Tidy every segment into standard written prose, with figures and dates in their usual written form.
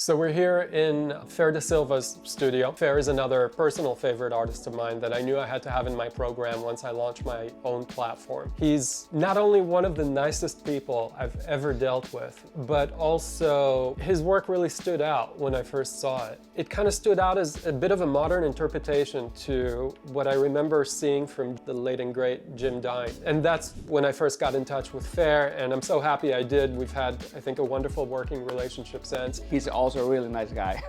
So we're here in Fer Da Silva's studio. Fer is another personal favorite artist of mine that I knew I had to have in my program once I launched my own platform. He's not only one of the nicest people I've ever dealt with, but also his work really stood out when I first saw it. It kind of stood out as a bit of a modern interpretation to what I remember seeing from the late and great Jim Dine. And that's when I first got in touch with Fer, and I'm so happy I did. We've had, I think, a wonderful working relationship since. He's also a really nice guy.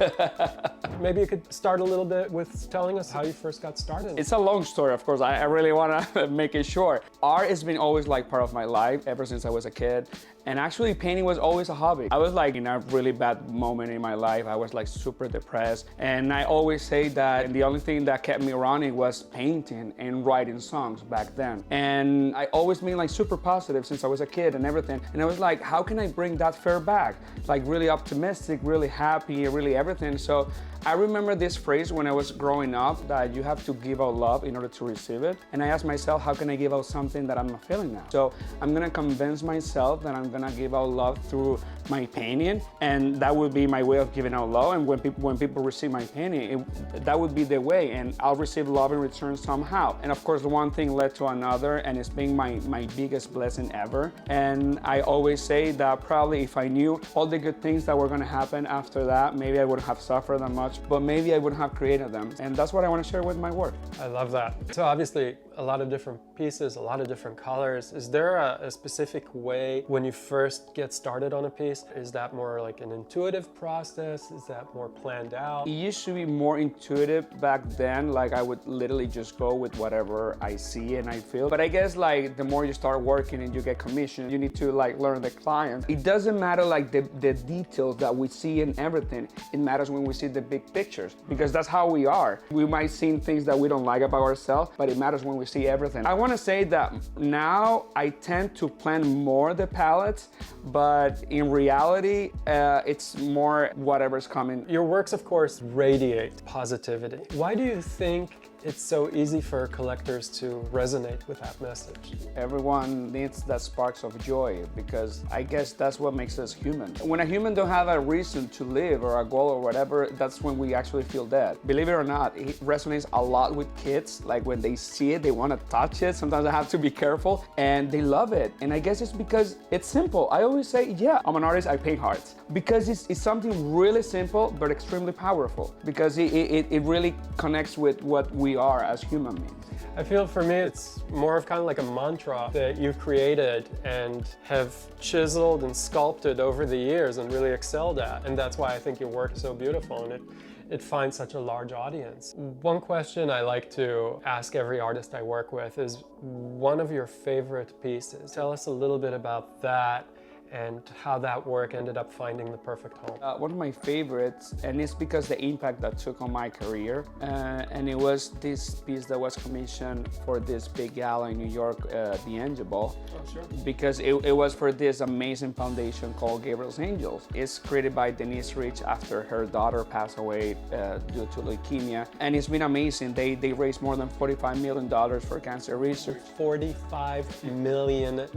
Maybe you could start a little bit with telling us how you first got started. It's a long story, of course. I really want to make it short. Art has been always like part of my life ever since I was a kid. And actually painting was always a hobby. I was like in a really bad moment in my life. I was like super depressed. And I always say that the only thing that kept me running was painting and writing songs back then. And I always been like super positive since I was a kid and everything. And I was like, how can I bring that Fer back? Like really optimistic, really happy, really everything. So I remember this phrase when I was growing up that you have to give out love in order to receive it. And I asked myself, how can I give out something that I'm not feeling now? So I'm gonna convince myself that I'm gonna give out love through my painting, and that would be my way of giving out love. And when people receive my painting, that would be the way, and I'll receive love in return somehow. And of course, one thing led to another, and it's been my biggest blessing ever. And I always say that probably if I knew all the good things that were gonna happen after that, maybe I wouldn't have suffered that much, but maybe I wouldn't have created them. And that's what I want to share with my work. I love that. So obviously a lot of different pieces, a lot of different colors. Is there a specific way when you first get started on a piece? Is that more like an intuitive process? Is that more planned out? It used to be more intuitive back then. Like I would literally just go with whatever I see and I feel. But I guess like the more you start working and you get commissioned, you need to like learn the client. It doesn't matter like the details that we see in everything. It matters when we see the big pictures, because that's how we are. We might see things that we don't like about ourselves, but it matters when we see everything. I want to say that now I tend to plan more the palettes, but in reality, it's more whatever's coming. Your works, of course, radiate positivity. Why do you think it's so easy for collectors to resonate with that message? Everyone needs that sparks of joy, because I guess that's what makes us human. When a human don't have a reason to live or a goal or whatever, that's when we actually feel dead. Believe it or not, it resonates a lot with kids. Like when they see it, they want to touch it. Sometimes I have to be careful, and they love it. And I guess it's because it's simple. I always say, yeah, I'm an artist, I paint hearts. Because it's something really simple, but extremely powerful. Because it really connects with what we are as human beings. I feel for me it's more of kind of like a mantra that you've created and have chiseled and sculpted over the years and really excelled at. And that's why I think your work is so beautiful and it finds such a large audience. One question I like to ask every artist I work with is one of your favorite pieces. Tell us a little bit about that and how that work ended up finding the perfect home. One of my favorites, and it's because the impact that took on my career, and it was this piece that was commissioned for this big gala in New York, the Angel Ball. Oh, sure. Because it was for this amazing foundation called Gabriel's Angels. It's created by Denise Rich after her daughter passed away due to leukemia, and it's been amazing. They raised more than $45 million for cancer research. $45 million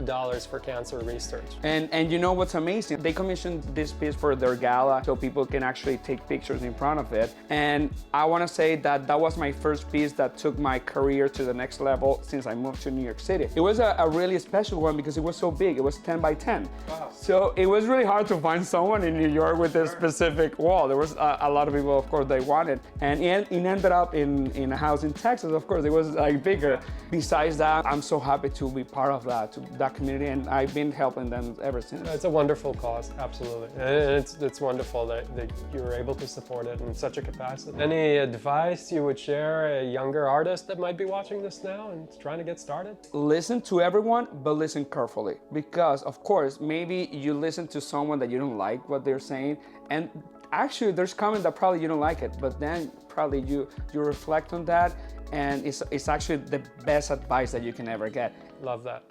for cancer research. And you know what's amazing? They commissioned this piece for their gala so people can actually take pictures in front of it. And I want to say that that was my first piece that took my career to the next level since I moved to New York City. It was a really special one because it was so big. It was 10 by 10. Wow. So it was really hard to find someone in New York with this specific wall. There was a lot of people, of course, they wanted. And it ended up in a house in Texas, of course. It was like bigger. Besides that, I'm so happy to be part of that community, and I've been helping them ever since. It's a wonderful cause, absolutely. And it's wonderful that you were able to support it in such a capacity. Any advice you would share a younger artist that might be watching this now and trying to get started? Listen to everyone, but listen carefully. Because, of course, maybe you listen to someone that you don't like what they're saying, and actually there's comment that probably you don't like it, but then probably you reflect on that, and it's actually the best advice that you can ever get. Love that.